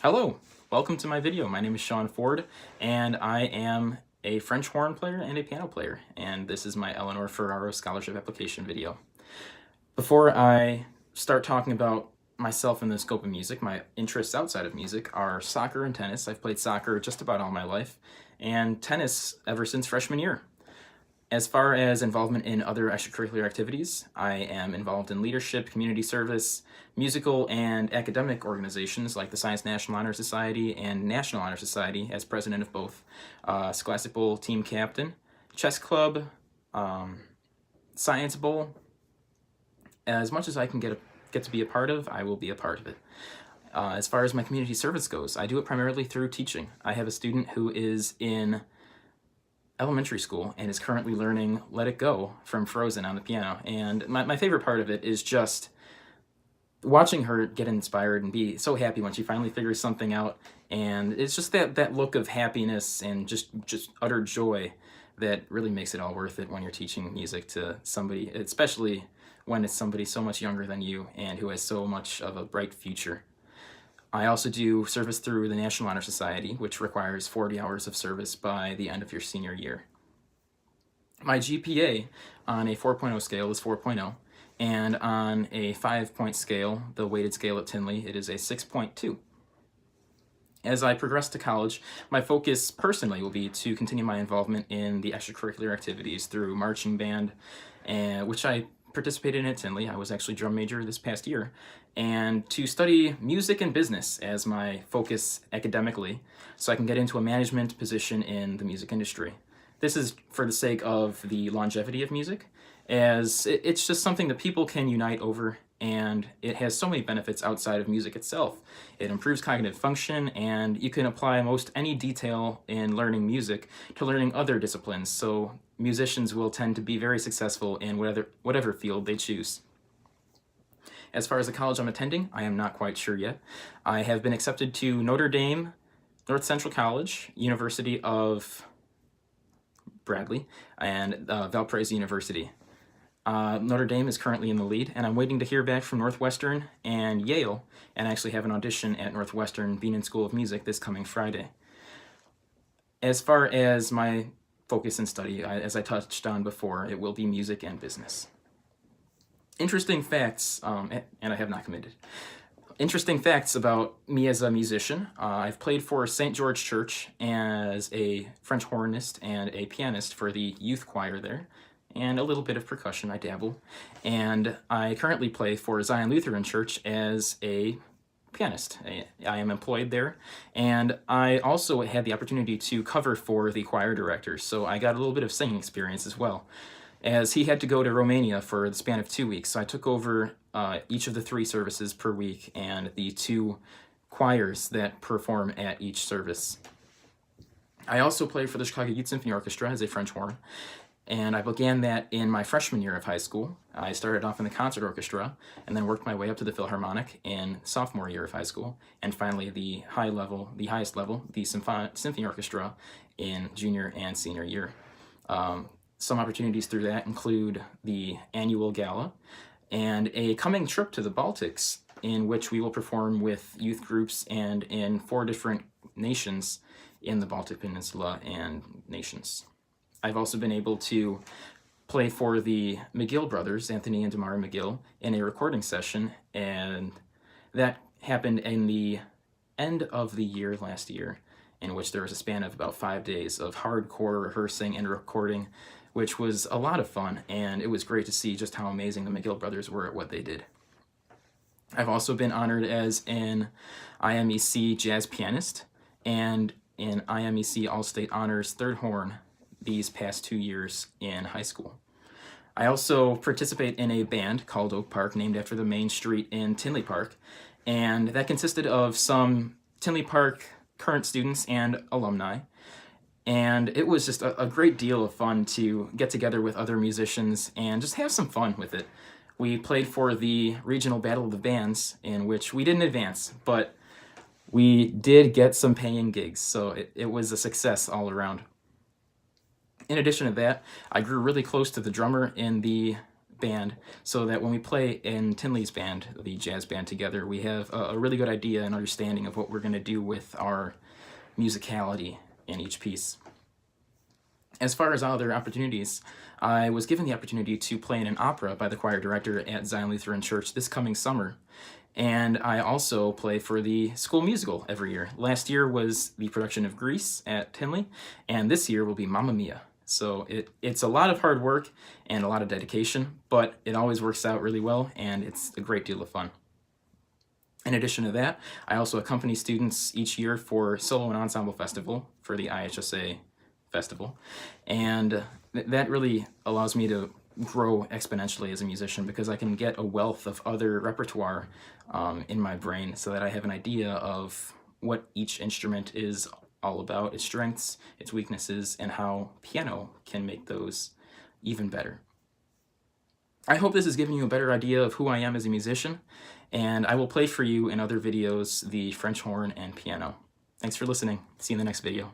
Hello, welcome to my video. My name is Sean Ford, and I am a French horn player and a piano player, and this is my Eleanor Ferraro scholarship application video. Before I start talking about myself in the scope of music, my interests outside of music are soccer and tennis. I've played soccer just about all my life, and tennis ever since freshman year. As far as involvement in other extracurricular activities, I am involved in leadership, community service, musical and academic organizations like the Science National Honor Society and National Honor Society as president of both, Scholastic Bowl team captain, chess club, science bowl. As much as I can get to be a part of, I will be a part of it. As far as my community service goes, I do it primarily through teaching. I have a student who is in elementary school and is currently learning Let It Go from Frozen on the piano. And my favorite part of it is just watching her get inspired and be so happy when she finally figures something out. And it's just that look of happiness and just utter joy that really makes it all worth it when you're teaching music to somebody, especially when it's somebody so much younger than you and who has so much of a bright future. I also do service through the National Honor Society, which requires 40 hours of service by the end of your senior year. My GPA on a 4.0 scale is 4.0, and on a 5-point scale, the weighted scale at Tinley, it is a 6.2. As I progress to college, my focus personally will be to continue my involvement in the extracurricular activities through marching band, which I participated in at Tinley. I was actually drum major this past year, and to study music and business as my focus academically so I can get into a management position in the music industry. This is for the sake of the longevity of music, as it's just something that people can unite over, and it has so many benefits outside of music itself. It improves cognitive function, and you can apply most any detail in learning music to learning other disciplines, so musicians will tend to be very successful in whatever field they choose. As far as the college I'm attending, I am not quite sure yet. I have been accepted to Notre Dame, North Central College, University of Bradley, and Valparaiso University. Notre Dame is currently in the lead, and I'm waiting to hear back from Northwestern and Yale, and actually have an audition at Northwestern Beanon School of Music this coming Friday. As far as my focus and study, as I touched on before, it will be music and business. Interesting facts, and I have not committed. Interesting facts about me as a musician. I've played for St. George Church as a French hornist and a pianist for the youth choir there, and a little bit of percussion, I dabble. And I currently play for Zion Lutheran Church as a pianist. I am employed there, and I also had the opportunity to cover for the choir director, so I got a little bit of singing experience as well, as he had to go to Romania for the span of 2 weeks. So I took over each of the 3 services per week and the 2 choirs that perform at each service. I also played for the Chicago Youth Symphony Orchestra as a French horn, and I began that in my freshman year of high school. I started off in the concert orchestra and then worked my way up to the Philharmonic in sophomore year of high school, and finally the highest level, the symphony orchestra in junior and senior year. Some opportunities through that include the annual gala and a coming trip to the Baltics, in which we will perform with youth groups and in 4 different nations in the Baltic Peninsula and nations. I've also been able to play for the McGill brothers, Anthony and Damara McGill, in a recording session, and that happened in the end of the year last year, in which there was a span of about 5 days of hardcore rehearsing and recording, which was a lot of fun, and it was great to see just how amazing the McGill brothers were at what they did. I've also been honored as an IMEC jazz pianist and an IMEC All-State Honors third horn these past 2 years in high school. I also participate in a band called Oak Park, named after the main street in Tinley Park, and that consisted of some Tinley Park current students and alumni. And it was just a great deal of fun to get together with other musicians and just have some fun with it. We played for the regional Battle of the Bands, in which we didn't advance, but we did get some paying gigs, so it was a success all around. In addition to that, I grew really close to the drummer in the band, so that when we play in Tinley's band, the jazz band, together, we have a really good idea and understanding of what we're going to do with our musicality in each piece. As far as other opportunities, I was given the opportunity to play in an opera by the choir director at Zion Lutheran Church this coming summer. And I also play for the school musical every year. Last year was the production of Grease at Tinley, and this year will be Mamma Mia. So it's a lot of hard work and a lot of dedication, but it always works out really well, and it's a great deal of fun. In addition to that, I also accompany students each year for Solo and Ensemble Festival for the IHSA Festival, and that really allows me to grow exponentially as a musician, because I can get a wealth of other repertoire in my brain, so that I have an idea of what each instrument is all about, its strengths, its weaknesses, and how piano can make those even better. I hope this has given you a better idea of who I am as a musician, and I will play for you in other videos the French horn and piano. Thanks for listening. See you in the next video.